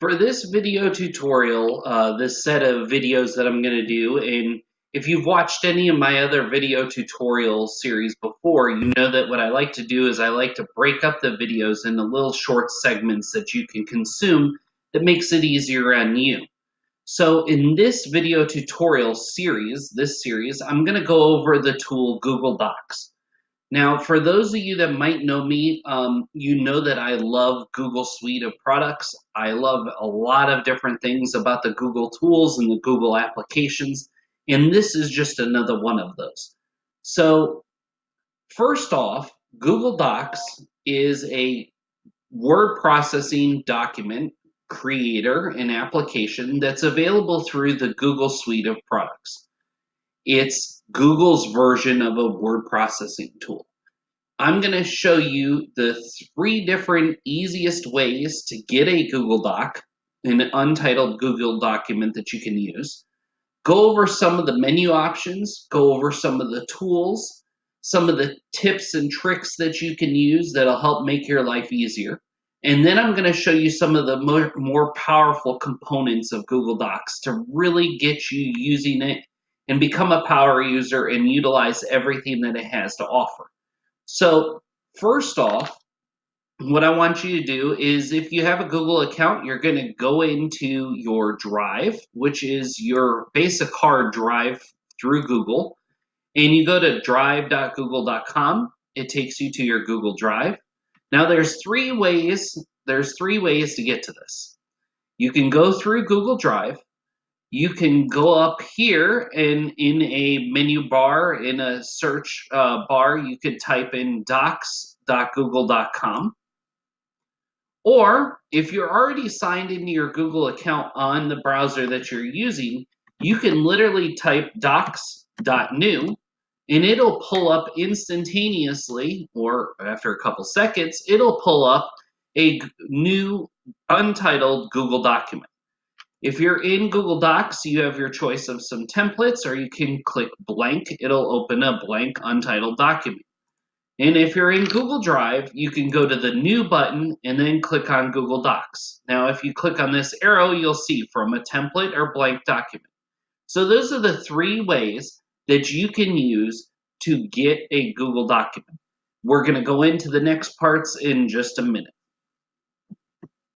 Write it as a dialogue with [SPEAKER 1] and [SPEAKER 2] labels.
[SPEAKER 1] For this video tutorial, this set of videos that I'm going to do, and if you've watched any of my other video tutorial series before, you know that what I like to do is I like to break up the videos into little short segments that you can consume that makes it easier on you. So in this video tutorial series, I'm going to go over the tool Google Docs. Now, for those of you that might know me, you know that I love Google suite of products. I love a lot of different things about the Google tools and the Google applications, and this is just another one of those. So first off, Google Docs is a word processing document creator and application that's available through the Google suite of products. It's Google's version of a word processing tool. I'm going to show you the 3 different easiest ways to get a Google Doc, an untitled Google document that you can use. Go over some of the menu options, go over some of the tools, some of the tips and tricks that you can use that'll help make your life easier. And then I'm going to show you some of the more powerful components of Google Docs to really get you using it and become a power user and utilize everything that it has to offer. So first off, what I want you to do is if you have a Google account, you're going to go into your Drive, which is your basic hard drive through Google, and you go to drive.google.com. It takes you to your Google Drive. Now there's three ways to get to this. You can go through Google Drive. You can go up here and in a menu bar, in a search bar, you could type in docs.google.com. Or if you're already signed into your Google account on the browser that you're using, you can literally type docs.new and it'll pull up instantaneously, or after a couple seconds, it'll pull up a new untitled Google document. If you're in Google Docs, you have your choice of some templates, or you can click blank. It'll open a blank untitled document. And if you're in Google Drive, you can go to the new button and then click on Google Docs. Now, if you click on this arrow, you'll see from a template or blank document. So those are the 3 ways that you can use to get a Google document. We're going to go into the next parts in just a minute.